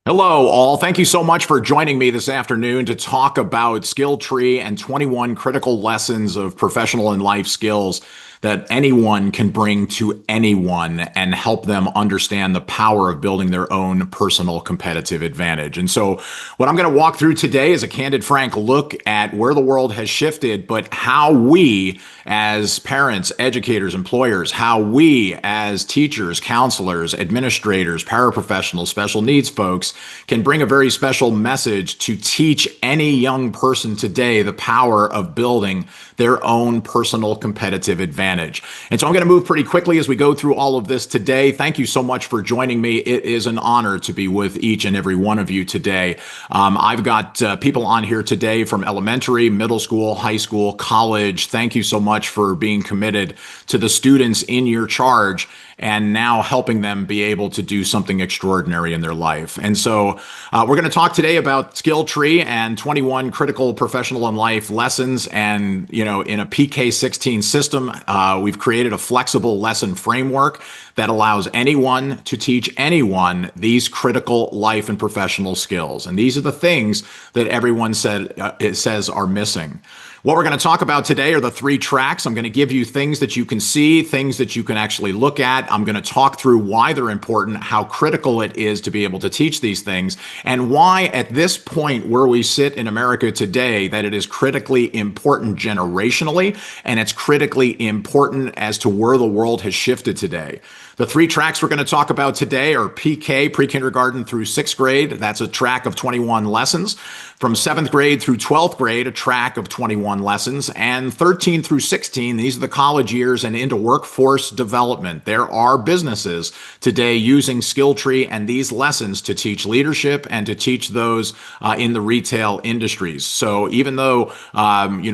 Hello, all. Thank you so much for joining me this afternoon to talk about Skill Tree and 21 critical lessons of professional and life skills that anyone can bring to anyone and help them understand the power of building their own personal competitive advantage. And so, what I'm going to walk through today is a candid, frank look at where the world has shifted, but how we, as parents, educators, employers, how we, as teachers, counselors, administrators, paraprofessionals, special needs folks, can bring a very special message to teach any young person today the power of building their own personal competitive advantage. And so I'm going to move pretty quickly as we go through all of this today. Thank you so much for joining me. It is an honor to be with each and every one of you today. I've got people on here today from elementary, middle school, high school, college. Thank you so much for being committed to the students in your charge and now helping them be able to do something extraordinary in their life. And so we're going to talk today about Skill Tree and 21 critical professional and life lessons. And, in a PK-16 system, we've created a flexible lesson framework that allows anyone to teach anyone these critical life and professional skills. And these are the things that everyone says are missing. What we're going to talk about today are the three tracks. I'm going to give you things that you can see, things that you can actually look at. I'm going to talk through why they're important, how critical it is to be able to teach these things, and why at this point where we sit in America today, that it is critically important generationally, and it's critically important as to where the world has shifted today. The three tracks we're going to talk about today are PK, pre-kindergarten through sixth grade. That's a track of 21 lessons. From seventh grade through 12th grade, a track of 21 lessons. And 13 through 16, these are the college years and into workforce development. There are businesses today using Skill Tree and these lessons to teach leadership and to teach those in the retail industries. So even though,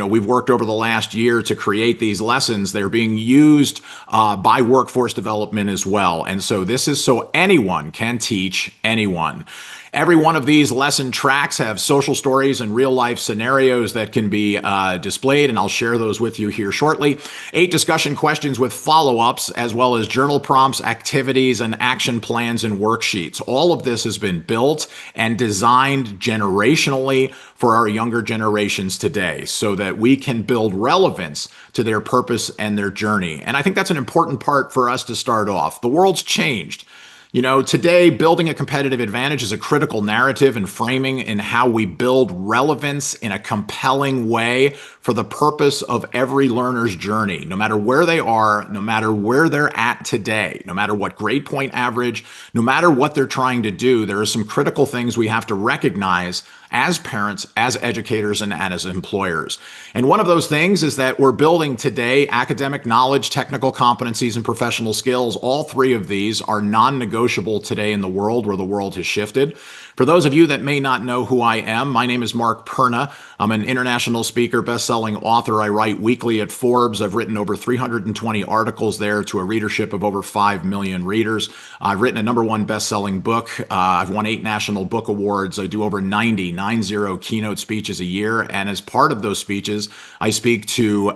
we've worked over the last year to create these lessons, they're being used by workforce development as well. And so this is so anyone can teach anyone. Every one of these lesson tracks have social stories and real life scenarios that can be displayed, and I'll share those with you here shortly. 8 discussion questions with follow-ups, as well as journal prompts, activities, and action plans and worksheets. All of this has been built and designed generationally for our younger generations today so that we can build relevance to their purpose and their journey. And I think that's an important part for us to start off. The world's changed. Today, building a competitive advantage is a critical narrative and framing in how we build relevance in a compelling way for the purpose of every learner's journey, no matter where they are, no matter where they're at today, no matter what grade point average, no matter what they're trying to do. There are some critical things we have to recognize as parents, as educators, and as employers. And one of those things is that we're building today academic knowledge, technical competencies, and professional skills. All three of these are non-negotiable today in the world where the world has shifted. For those of you that may not know who I am, my name is Mark Perna. I'm an international speaker, best-selling author. I write weekly at Forbes. I've written over 320 articles there to a readership of over 5 million readers. I've written a #1 best-selling book. I've won 8 national book awards. I do over 90 keynote speeches a year. And as part of those speeches, I speak to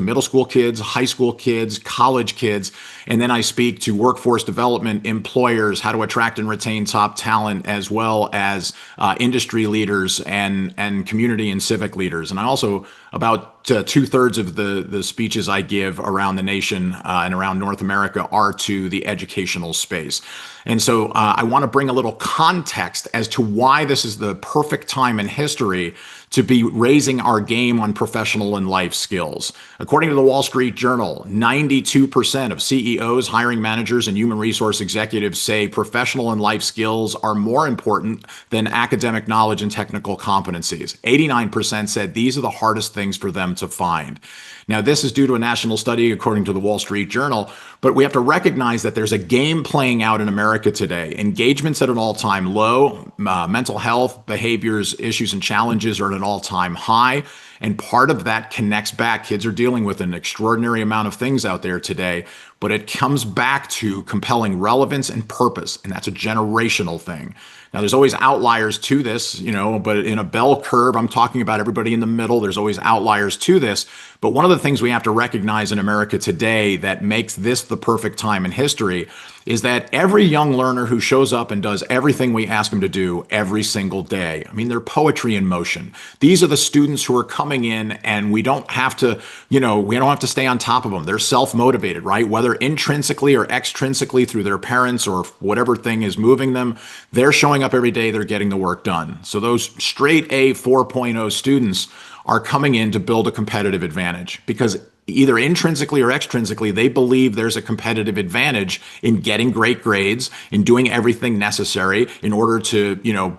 middle school kids, high school kids, college kids, and then I speak to workforce development, employers, how to attract and retain top talent, as well as industry leaders and community and civic leaders. And I also, about 2/3 of the speeches I give around the nation and around North America are to the educational space. And so I want to bring a little context as to why this is the perfect time in history to be raising our game on professional and life skills. According to the Wall Street Journal, 92% of CEOs, hiring managers, and human resource executives say professional and life skills are more important than academic knowledge and technical competencies. 89% said these are the hardest things for them to find. Now, this is due to a national study, according to the Wall Street Journal, but we have to recognize that there's a game playing out in America today. Engagement's at an all-time low. Mental health, behaviors, issues, and challenges are at an all-time high. And part of that connects back. Kids are dealing with an extraordinary amount of things out there today, but it comes back to compelling relevance and purpose, and that's a generational thing. Now, there's always outliers to this, but in a bell curve, I'm talking about everybody in the middle. There's always outliers to this. But one of the things we have to recognize in America today that makes this the perfect time in history is that every young learner who shows up and does everything we ask them to do every single day, I mean, they're poetry in motion. These are the students who are coming in, and we don't have to, we don't have to stay on top of them. They're self-motivated, right? Whether intrinsically or extrinsically through their parents or whatever thing is moving them, they're showing up every day, they're getting the work done. So those straight A 4.0 students are coming in to build a competitive advantage because either intrinsically or extrinsically, they believe there's a competitive advantage in getting great grades, in doing everything necessary in order to,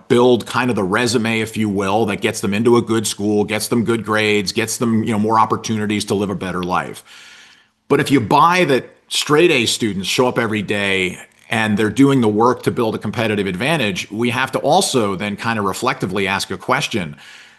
build kind of the resume, if you will, that gets them into a good school, gets them good grades, gets them, more opportunities to live a better life. But if you buy that straight A students show up every day and they're doing the work to build a competitive advantage, we have to also then kind of reflectively ask a question,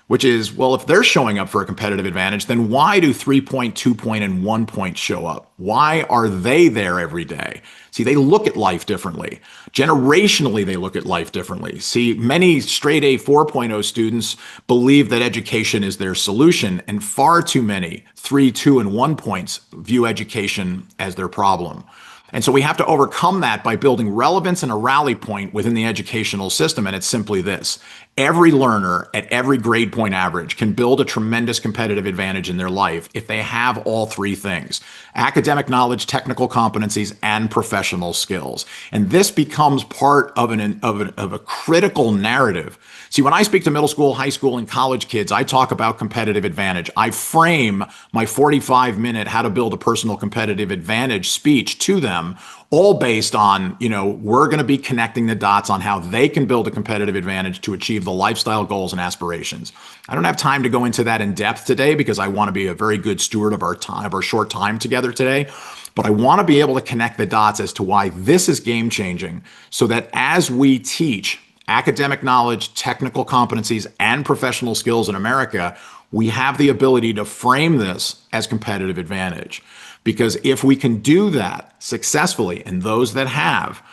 which is, well, if they're showing up for a competitive advantage, then why do 3-point, 2-point, and 1-point show up? Why are they there every day? See, they look at life differently. Generationally, they look at life differently. See, many straight A 4.0 students believe that education is their solution, and far too many 3, 2, and 1 points view education as their problem. And so we have to overcome that by building relevance and a rally point within the educational system. And it's simply this. Every learner at every grade point average can build a tremendous competitive advantage in their life if they have all three things: academic knowledge, technical competencies, and professional skills. And this becomes part of a critical narrative. See, when I speak to middle school, high school, and college kids, I talk about competitive advantage. I frame my 45-minute how to build a personal competitive advantage speech to them, all based on, we're going to be connecting the dots on how they can build a competitive advantage to achieve the lifestyle goals and aspirations. I don't have time to go into that in depth today because I want to be a very good steward of our time, of our short time together today. But I want to be able to connect the dots as to why this is game changing, so that as we teach academic knowledge, technical competencies, and professional skills in America, we have the ability to frame this as competitive advantage. Because if we can do that successfully, and those that have,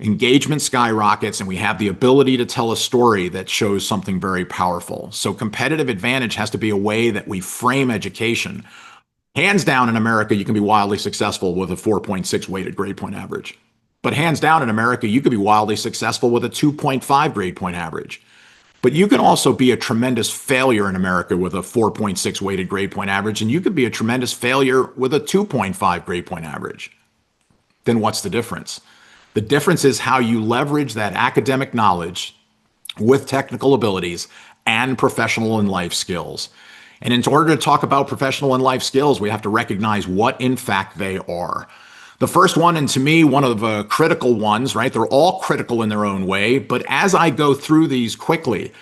engagement skyrockets, and we have the ability to tell a story that shows something very powerful. So competitive advantage has to be a way that we frame education. Hands down, in America, you can be wildly successful with a 4.6 weighted grade point average. But hands down, in America, you could be wildly successful with a 2.5 grade point average. But you can also be a tremendous failure in America with a 4.6 weighted grade point average, and you could be a tremendous failure with a 2.5 grade point average. Then what's the difference? The difference is how you leverage that academic knowledge with technical abilities and professional and life skills. And in order to talk about professional and life skills, we have to recognize what, in fact, they are. The first one, and to me, one of the critical ones, right? They're all critical in their own way. But as I go through these quickly,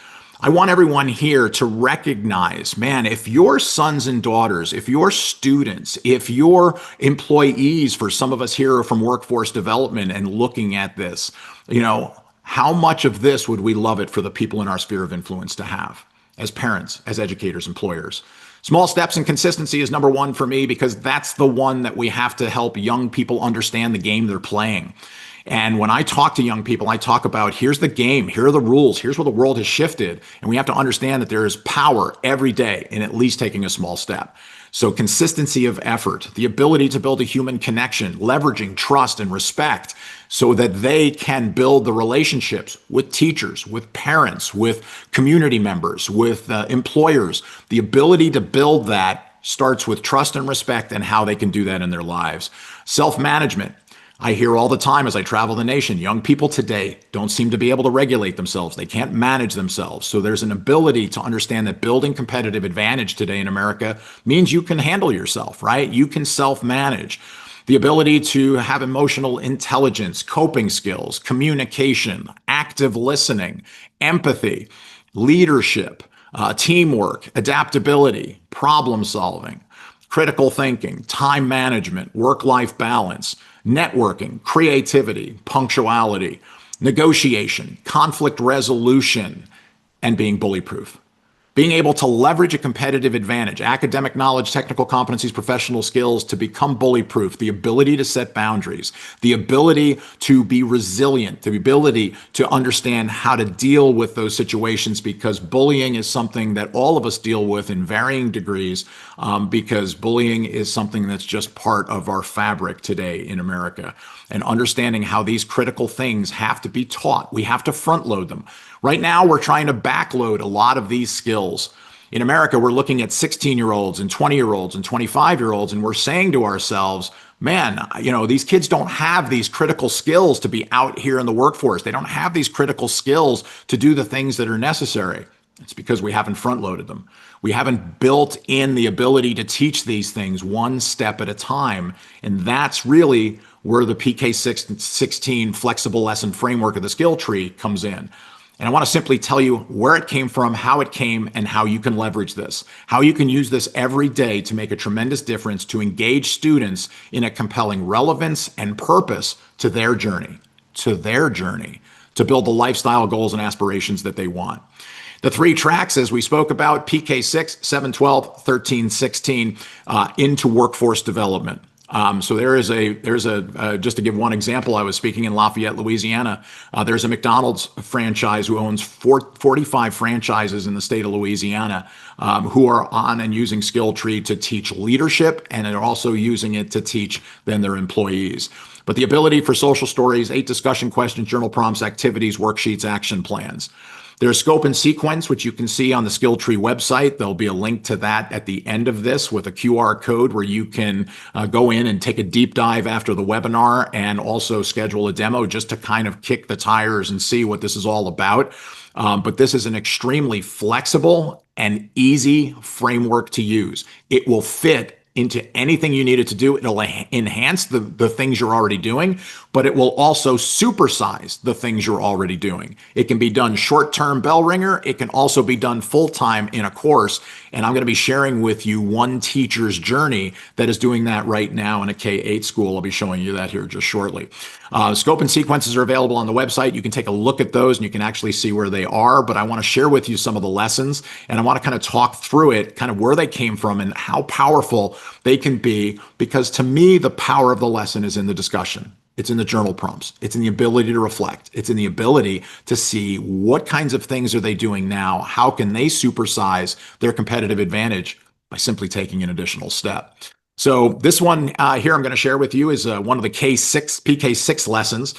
I want everyone here to recognize, man, if your sons and daughters, if your students, if your employees, for some of us here are from workforce development and looking at this, how much of this would we love it for the people in our sphere of influence to have as parents, as educators, employers? Small steps and consistency is number one for me, because that's the one that we have to help young people understand the game they're playing. And when I talk to young people, I talk about, here's the game, here are the rules, here's where the world has shifted. And we have to understand that there is power every day in at least taking a small step. So consistency of effort, the ability to build a human connection, leveraging trust and respect so that they can build the relationships with teachers, with parents, with community members, with employers. The ability to build that starts with trust and respect and how they can do that in their lives. Self-management. I hear all the time as I travel the nation, young people today don't seem to be able to regulate themselves. They can't manage themselves. So there's an ability to understand that building competitive advantage today in America means you can handle yourself, right? You can self-manage. The ability to have emotional intelligence, coping skills, communication, active listening, empathy, leadership, teamwork, adaptability, problem solving, critical thinking, time management, work-life balance, networking, creativity, punctuality, negotiation, conflict resolution, and being bully proof. Being able to leverage a competitive advantage, academic knowledge, technical competencies, professional skills to become bully proof, the ability to set boundaries, the ability to be resilient, the ability to understand how to deal with those situations, because bullying is something that all of us deal with in varying degrees, because bullying is something that's just part of our fabric today in America. And understanding how these critical things have to be taught. We have to front load them. Right now, we're trying to backload a lot of these skills. In America, we're looking at 16-year-olds and 20-year-olds and 25-year-olds, and we're saying to ourselves, man, these kids don't have these critical skills to be out here in the workforce. They don't have these critical skills to do the things that are necessary. It's because we haven't front loaded them. We haven't built in the ability to teach these things one step at a time. And that's really where the PK16 flexible lesson framework of the skill tree comes in. And I want to simply tell you where it came from, how it came, and how you can leverage this, how you can use this every day to make a tremendous difference, to engage students in a compelling relevance and purpose to their journey, to build the lifestyle goals and aspirations that they want. The three tracks, as we spoke about, PK6, 7, 12, 13, 16, into workforce development. So there's a just to give one example, I was speaking in Lafayette, Louisiana. There's a McDonald's franchise who owns 45 franchises in the state of Louisiana, who are on and using Skilltree to teach leadership, and are also using it to teach then their employees. But the ability for social stories, 8 discussion questions, journal prompts, activities, worksheets, action plans. There's scope and sequence, which you can see on the Skilltree website. There'll be a link to that at the end of this with a QR code where you can go in and take a deep dive after the webinar, and also schedule a demo just to kind of kick the tires and see what this is all about. But this is an extremely flexible and easy framework to use. It will fit into anything you need it to do. It'll enhance the things you're already doing, but it will also supersize the things you're already doing. It can be done short-term bell ringer. It can also be done full-time in a course. And I'm going to be sharing with you one teacher's journey that is doing that right now in a K-8 school. I'll be showing you that here just shortly. Scope and sequences are available on the website. You can take a look at those and you can actually see where they are, but I want to share with you some of the lessons, and I want to kind of talk through it, kind of where they came from and how powerful they can be, because to me, the power of the lesson is in the discussion. It's in the journal prompts. It's in the ability to reflect. It's in the ability to see what kinds of things are they doing now? How can they supersize their competitive advantage by simply taking an additional step? So this one here I'm going to share with you is one of the PK6 lessons.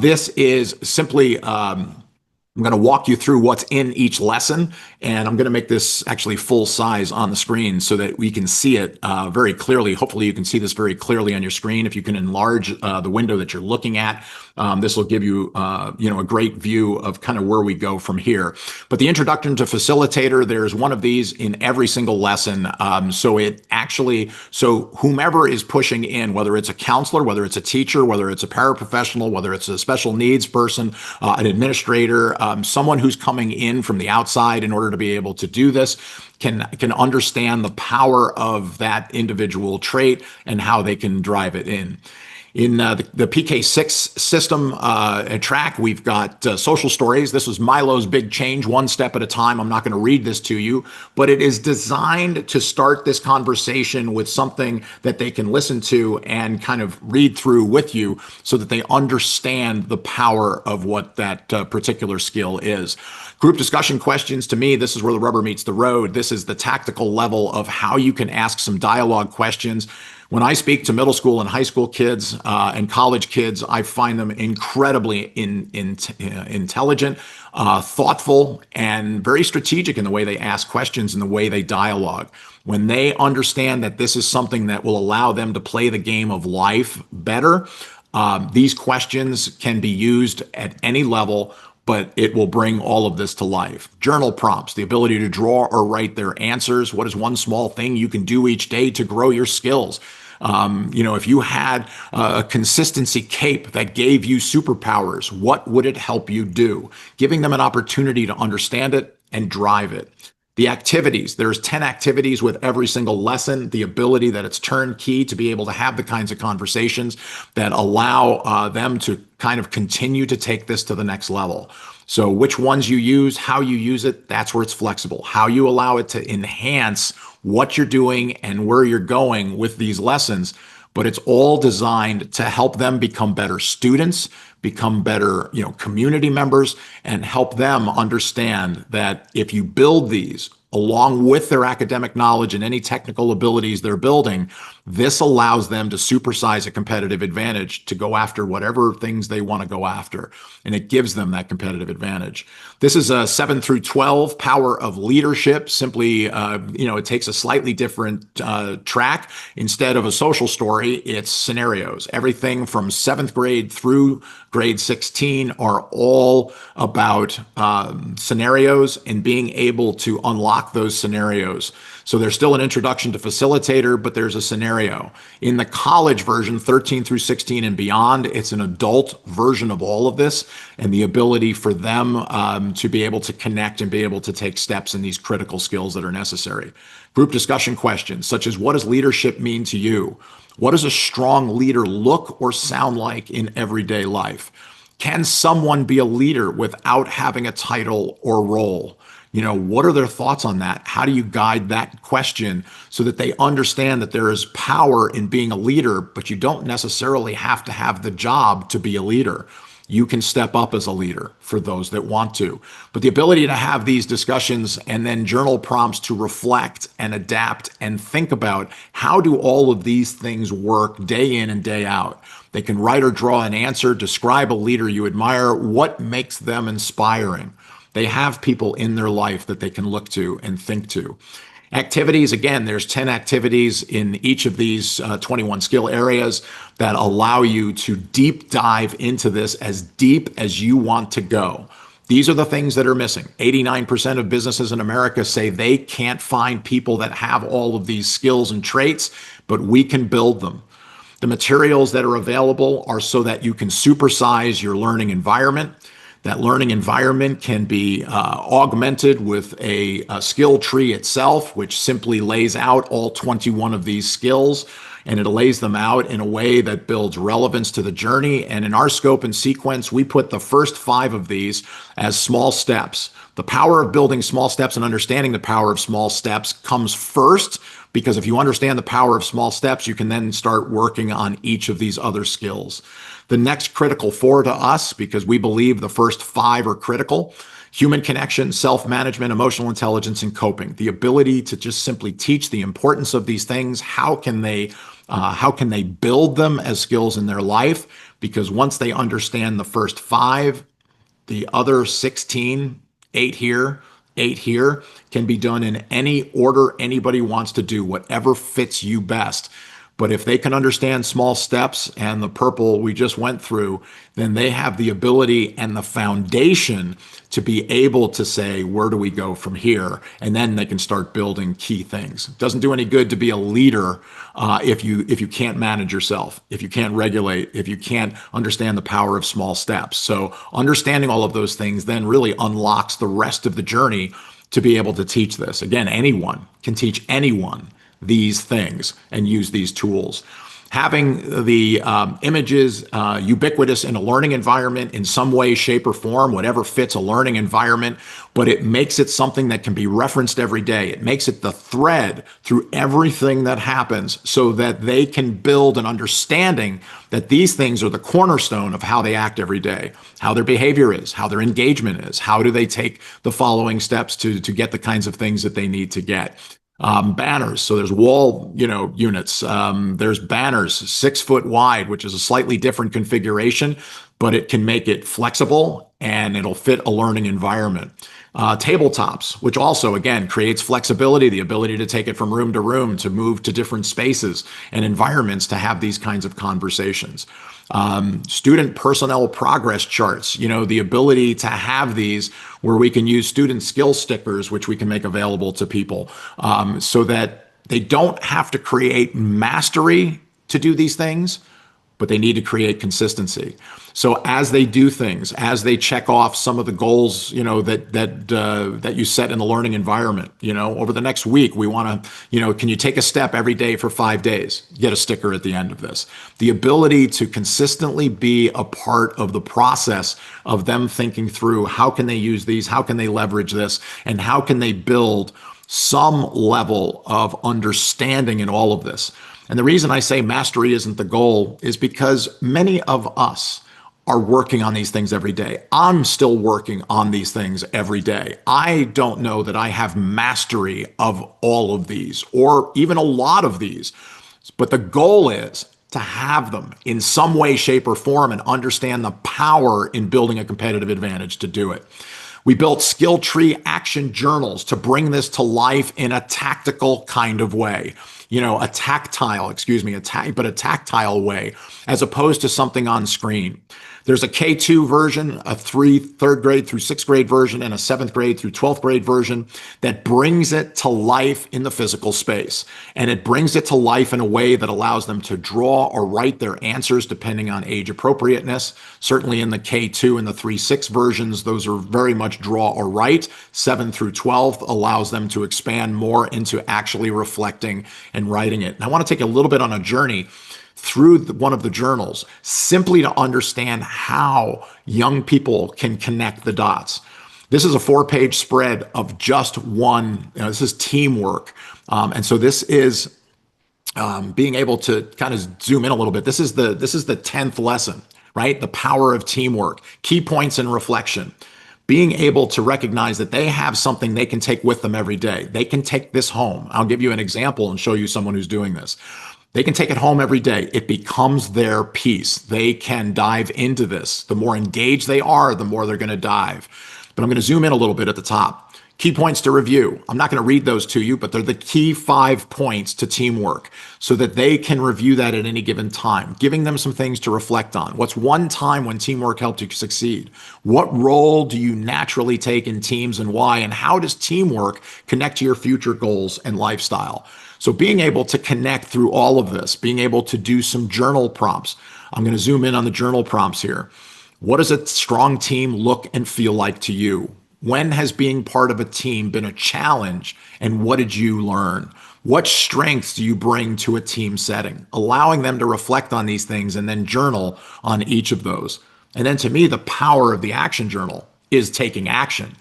This is simply I'm going to walk you through what's in each lesson, and I'm going to make this actually full size on the screen so that we can see it very clearly. Hopefully you can see this very clearly on your screen. If you can enlarge the window that you're looking at, this will give you, a great view of kind of where we go from here. But the introduction to facilitator, there's one of these in every single lesson. So whomever is pushing in, whether it's a counselor, whether it's a teacher, whether it's a paraprofessional, whether it's a special needs person, an administrator, someone who's coming in from the outside in order to be able to do this, can understand the power of that individual trait and how they can drive it in. In the PK6 system track, we've got social stories. This was Milo's big change, one step at a time. I'm not going to read this to you, but it is designed to start this conversation with something that they can listen to and kind of read through with you so that they understand the power of what that particular skill is. Group discussion questions, to me, this is where the rubber meets the road. This is the tactical level of how you can ask some dialogue questions. When I speak to middle school and high school kids and college kids, I find them incredibly intelligent, thoughtful, and very strategic in the way they ask questions and the way they dialogue. When they understand that this is something that will allow them to play the game of life better, these questions can be used at any level, but it will bring all of this to life. Journal prompts, the ability to draw or write their answers. What is one small thing you can do each day to grow your skills? If you had a consistency cape that gave you superpowers, what would it help you do? Giving them an opportunity to understand it and drive it. The activities, there's 10 activities with every single lesson, the ability that it's turnkey to be able to have the kinds of conversations that allow them to kind of continue to take this to the next level. So which ones you use, how you use it, that's where it's flexible. How you allow it to enhance what you're doing and where you're going with these lessons. But it's all designed to help them become better students, become better, community members, and help them understand that if you build these along with their academic knowledge and any technical abilities they're building, this allows them to supersize a competitive advantage to go after whatever things they want to go after. And it gives them that competitive advantage. This is a 7 through 12 power of leadership. Simply, it takes a slightly different track. Instead of a social story, it's scenarios. Everything from 7th grade through grade 16 are all about scenarios and being able to unlock those scenarios. So there's still an introduction to facilitator, but there's a scenario. In the college version, 13 through 16 and beyond, it's an adult version of all of this and the ability for them to be able to connect and be able to take steps in these critical skills that are necessary. Group discussion questions such as, what does leadership mean to you? What does a strong leader look or sound like in everyday life? Can someone be a leader without having a title or role? What are their thoughts on that? How do you guide that question so that they understand that there is power in being a leader, but you don't necessarily have to have the job to be a leader? You can step up as a leader for those that want to. But the ability to have these discussions and then journal prompts to reflect and adapt and think about how do all of these things work day in and day out. They can write or draw an answer, describe a leader you admire, what makes them inspiring. They have people in their life that they can look to and think to. Activities, again, there's 10 activities in each of these 21 skill areas that allow you to deep dive into this as deep as you want to go. These are the things that are missing. 89% of businesses in America say they can't find people that have all of these skills and traits, but we can build them. The materials that are available are so that you can supersize your learning environment. That learning environment can be augmented with a skill tree itself, which simply lays out all 21 of these skills, and it lays them out in a way that builds relevance to the journey. And in our scope and sequence, we put the first 5 of these as small steps. The power of building small steps and understanding the power of small steps comes first, because if you understand the power of small steps, you can then start working on each of these other skills. The next critical 4 to us, because we believe the first 5 are critical: human connection, self-management, emotional intelligence, and coping. The ability to just simply teach the importance of these things. How can they build them as skills in their life? Because once they understand the first 5, the other 16, 8 here, 8 here, can be done in any order anybody wants to do, whatever fits you best. But if they can understand small steps and the purple we just went through, then they have the ability and the foundation to be able to say, where do we go from here? And then they can start building key things. It doesn't do any good to be a leader if you can't manage yourself, if you can't regulate, if you can't understand the power of small steps. So understanding all of those things then really unlocks the rest of the journey to be able to teach this. Again, anyone can teach anyone these things and use these tools. Having the images ubiquitous in a learning environment in some way, shape, or form, whatever fits a learning environment, but it makes it something that can be referenced every day. It makes it the thread through everything that happens so that they can build an understanding that these things are the cornerstone of how they act every day, how their behavior is, how their engagement is, how do they take the following steps to get the kinds of things that they need to get. Banners. So there's wall, units. There's banners 6 foot wide, which is a slightly different configuration, but it can make it flexible and it'll fit a learning environment. Tabletops, which also, again, creates flexibility, the ability to take it from room to room, to move to different spaces and environments to have these kinds of conversations. Student personnel progress charts, the ability to have these where we can use student skill stickers, which we can make available to people so that they don't have to create mastery to do these things, but they need to create consistency. So as they do things, as they check off some of the goals, that you set in the learning environment, over the next week, we want to, can you take a step every day for 5 days? Get a sticker at the end of this. The ability to consistently be a part of the process of them thinking through how can they use these, how can they leverage this, and how can they build some level of understanding in all of this. And the reason I say mastery isn't the goal is because many of us are working on these things every day. I'm still working on these things every day. I don't know that I have mastery of all of these or even a lot of these, but the goal is to have them in some way, shape, or form and understand the power in building a competitive advantage to do it. We built skill tree action journals to bring this to life in a tactical kind of way. A tactile way, as opposed to something on screen. There's a K2 version, a third grade through sixth grade version, and a seventh grade through 12th grade version that brings it to life in the physical space. And it brings it to life in a way that allows them to draw or write their answers depending on age appropriateness. Certainly in the K2 and the 3-6 versions, those are very much draw or write. 7 through 12 allows them to expand more into actually reflecting and writing it. And I want to take a little bit on a journey through one of the journals, simply to understand how young people can connect the dots. This is a 4-page spread of just one. This is teamwork. And so this is being able to kind of zoom in a little bit. This is the 10th lesson, right? The power of teamwork, key points and reflection. Being able to recognize that they have something they can take with them every day. They can take this home. I'll give you an example and show you someone who's doing this. They can take it home every day. It becomes their piece. They can dive into this. The more engaged they are, the more they're going to dive. But I'm going to zoom in a little bit at the top. Key points to review. I'm not going to read those to you, but they're the key 5 points to teamwork so that they can review that at any given time, giving them some things to reflect on. What's one time when teamwork helped you succeed? What role do you naturally take in teams and why? And how does teamwork connect to your future goals and lifestyle? So being able to connect through all of this, being able to do some journal prompts. I'm going to zoom in on the journal prompts here. What does a strong team look and feel like to you? When has being part of a team been a challenge, and what did you learn? What strengths do you bring to a team setting? Allowing them to reflect on these things and then journal on each of those. And then to me, the power of the action journal is taking action.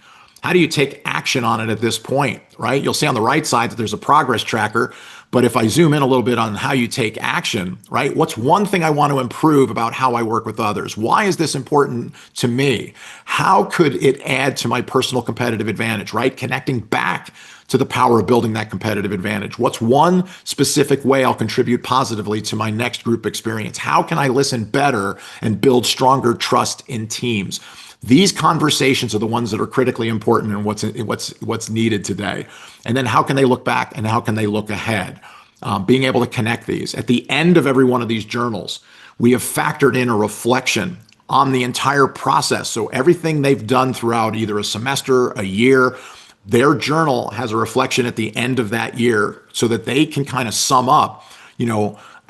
How do you take action on it at this point, right? You'll see on the right side that there's a progress tracker. But if I zoom in a little bit on how you take action, right? What's one thing I want to improve about how I work with others? Why is this important to me? How could it add to my personal competitive advantage, right? Connecting back to the power of building that competitive advantage. What's one specific way I'll contribute positively to my next group experience? How can I listen better and build stronger trust in teams? These conversations are the ones that are critically important and what's needed today. And then how can they look back and how can they look ahead? Being able to connect these. At the end of every one of these journals, we have factored in a reflection on the entire process. So everything they've done throughout either a semester, a year, their journal has a reflection at the end of that year so that they can kind of sum up,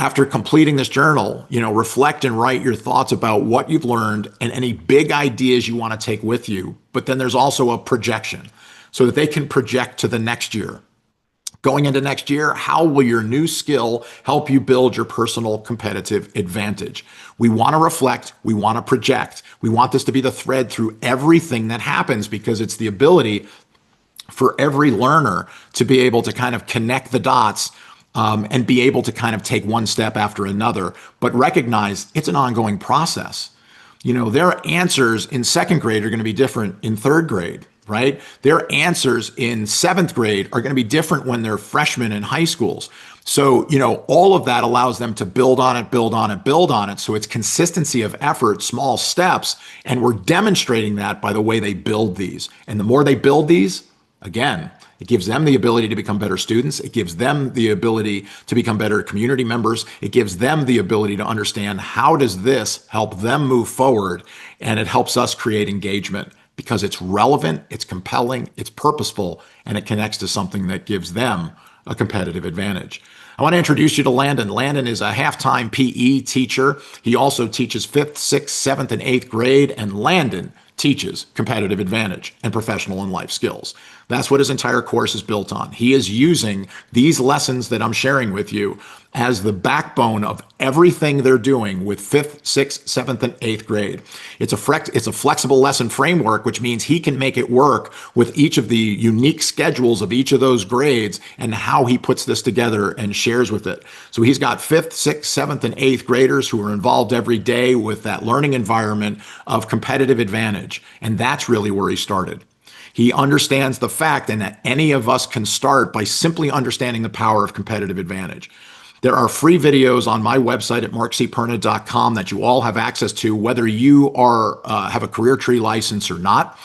after completing this journal, reflect and write your thoughts about what you've learned and any big ideas you want to take with you. But then there's also a projection so that they can project to the next year. Going into next year, how will your new skill help you build your personal competitive advantage? We want to reflect. We want to project. We want this to be the thread through everything that happens because it's the ability for every learner to be able to kind of connect the dots and be able to kind of take one step after another, but recognize it's an ongoing process. Their answers in second grade are going to be different in third grade, right? Their answers in seventh grade are going to be different when they're freshmen in high schools. So, all of that allows them to build on it, build on it, build on it. So it's consistency of effort, small steps, and we're demonstrating that by the way they build these. And the more they build these, again, it gives them the ability to become better students. It gives them the ability to become better community members. It gives them the ability to understand how does this help them move forward, and it helps us create engagement because it's relevant, it's compelling, it's purposeful, and it connects to something that gives them a competitive advantage. I want to introduce you to Landon. Landon is a halftime PE teacher. He also teaches 5th, 6th, 7th, and 8th grade. And Landon teaches competitive advantage and professional and life skills. That's what his entire course is built on. He is using these lessons that I'm sharing with you as the backbone of everything they're doing with 5th, 6th, 7th, and 8th grade. It's a flexible lesson framework, which means he can make it work with each of the unique schedules of each of those grades and how he puts this together and shares with it. So he's got 5th, 6th, 7th, and 8th graders who are involved every day with that learning environment of competitive advantage. And that's really where he started. He understands the fact and that any of us can start by simply understanding the power of competitive advantage. There are free videos on my website at markcperna.com that you all have access to, whether you have a career tree license or not.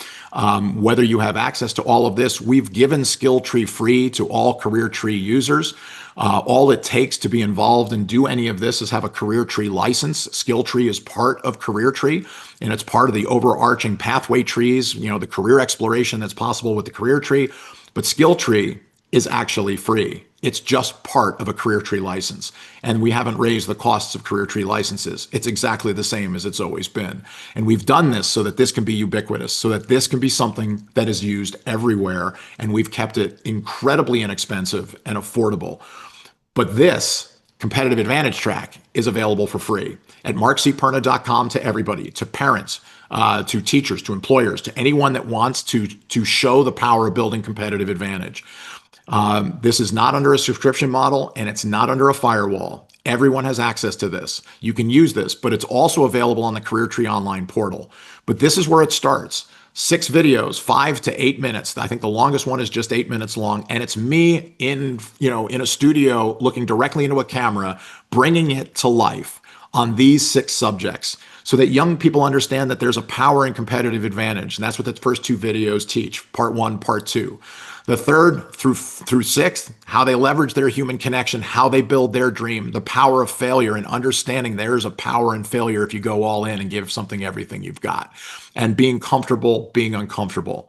Whether you have access to all of this, we've given Skill Tree free to all Career Tree users. All it takes to be involved and do any of this is have a Career Tree license. Skill Tree is part of Career Tree, and it's part of the overarching pathway trees, the career exploration that's possible with the Career Tree. But Skill Tree is actually free. It's just part of a Career Tree license. And we haven't raised the costs of Career Tree licenses. It's exactly the same as it's always been. And we've done this so that this can be ubiquitous, so that this can be something that is used everywhere. And we've kept it incredibly inexpensive and affordable. But this competitive advantage track is available for free at markcperna.com to everybody, to parents, to teachers, to employers, to anyone that wants to show the power of building competitive advantage. This is not under a subscription model, and it's not under a firewall. Everyone has access to this. You can use this, but it's also available on the Career Tree online portal. But this is where it starts. 6 videos, 5 to 8 minutes. I think the longest one is just 8 minutes long. And it's me in a studio looking directly into a camera, bringing it to life on these 6 subjects so that young people understand that there's a power in competitive advantage. And that's what the first 2 videos teach, part 1, part 2. The 3rd through 6th, how they leverage their human connection, how they build their dream, the power of failure, and understanding there's a power in failure if you go all in and give something everything you've got, and being comfortable, being uncomfortable.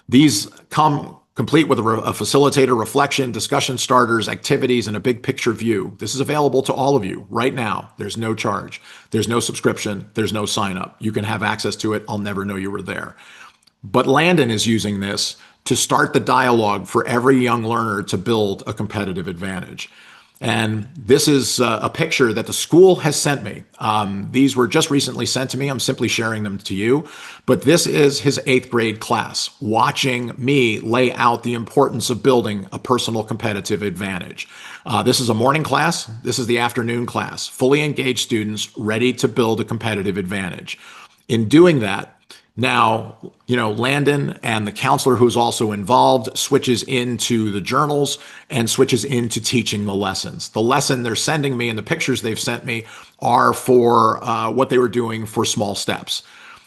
These come complete with a facilitator, reflection, discussion starters, activities, and a big picture view. This is available to all of you right now. There's no charge. There's no subscription. There's no sign up. You can have access to it. I'll never know you were there. But Landon is using this to start the dialogue for every young learner to build a competitive advantage. And this is a picture that the school has sent me. These were just recently sent to me. I'm simply sharing them to you. But this is his 8th grade class watching me lay out the importance of building a personal competitive advantage. This is a morning class. This is the afternoon class. Fully engaged students ready to build a competitive advantage. In doing that, now, Landon and the counselor who's also involved switches into the journals and switches into teaching the lessons. The lesson they're sending me and the pictures they've sent me are for what they were doing for small steps.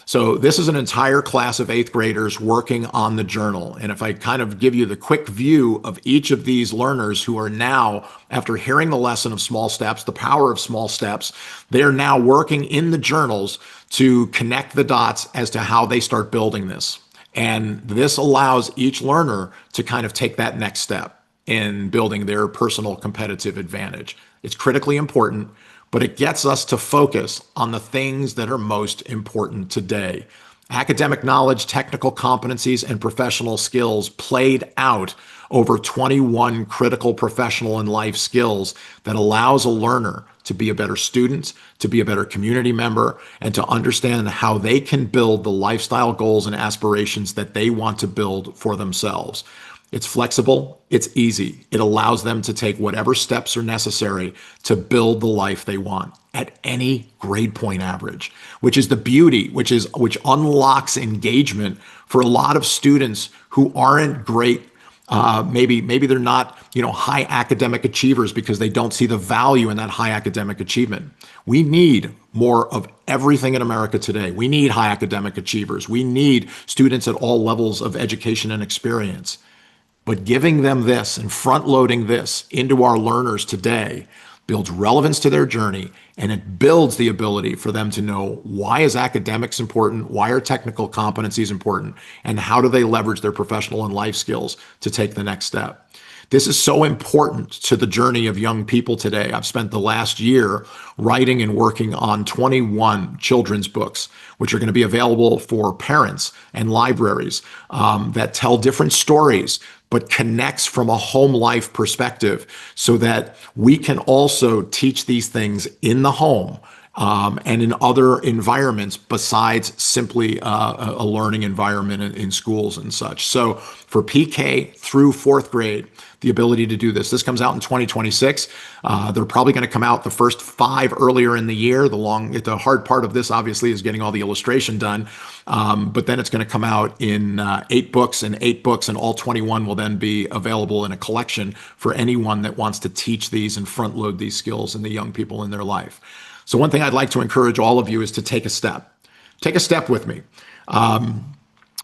So this is an entire class of 8th graders working on the journal. And if I kind of give you the quick view of each of these learners who are now, after hearing the lesson of small steps, the power of small steps, they're now working in the journals to connect the dots as to how they start building this. And this allows each learner to kind of take that next step in building their personal competitive advantage. It's critically important, but it gets us to focus on the things that are most important today. Academic knowledge, technical competencies, and professional skills played out over 21 critical professional and life skills that allows a learner to be a better student, to be a better community member, and to understand how they can build the lifestyle goals and aspirations that they want to build for themselves. It's flexible, it's easy. It allows them to take whatever steps are necessary to build the life they want at any grade point average, which is the beauty, which unlocks engagement for a lot of students who aren't great. Maybe they're not, high academic achievers because they don't see the value in that high academic achievement. We need more of everything in America today. We need high academic achievers. We need students at all levels of education and experience. But giving them this and front loading this into our learners today builds relevance to their journey, and it builds the ability for them to know why is academics important, why are technical competencies important, and how do they leverage their professional and life skills to take the next step. This is so important to the journey of young people today. I've spent the last year writing and working on 21 children's books, which are going to be available for parents and libraries that tell different stories, but connects from a home life perspective so that we can also teach these things in the home and in other environments besides simply a learning environment in schools and such. So for PK through fourth grade, the ability to do this. This comes out in 2026. They're probably going to come out the first 5 earlier in the year. The hard part of this, obviously, is getting all the illustration done. But then it's going to come out in 8 books, and all 21 will then be available in a collection for anyone that wants to teach these and front load these skills in the young people in their life. So one thing I'd like to encourage all of you is to take a step. Take a step with me.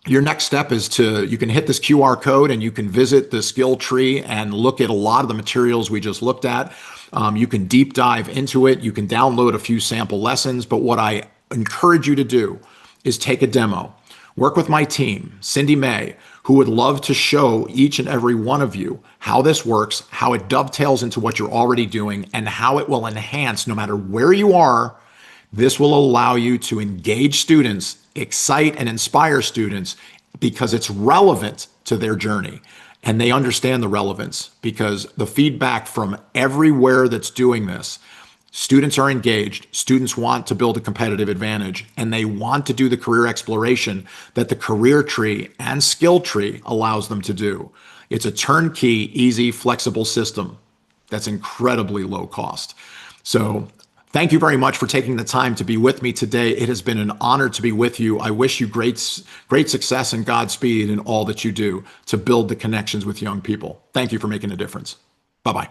Your next step is you can hit this QR code and you can visit the skill tree and look at a lot of the materials we just looked at. You can deep dive into it. You can download a few sample lessons. But what I encourage you to do is take a demo. Work with my team, Cindy May, who would love to show each and every one of you how this works, how it dovetails into what you're already doing, and how it will enhance no matter where you are. This will allow you to engage students, excite and inspire students because it's relevant to their journey. And they understand the relevance because the feedback from everywhere that's doing this, students are engaged, students want to build a competitive advantage, and they want to do the career exploration that the career tree and skill tree allows them to do. It's a turnkey, easy, flexible system that's incredibly low cost. So thank you very much for taking the time to be with me today. It has been an honor to be with you. I wish you great success and Godspeed in all that you do to build the connections with young people. Thank you for making a difference. Bye-bye.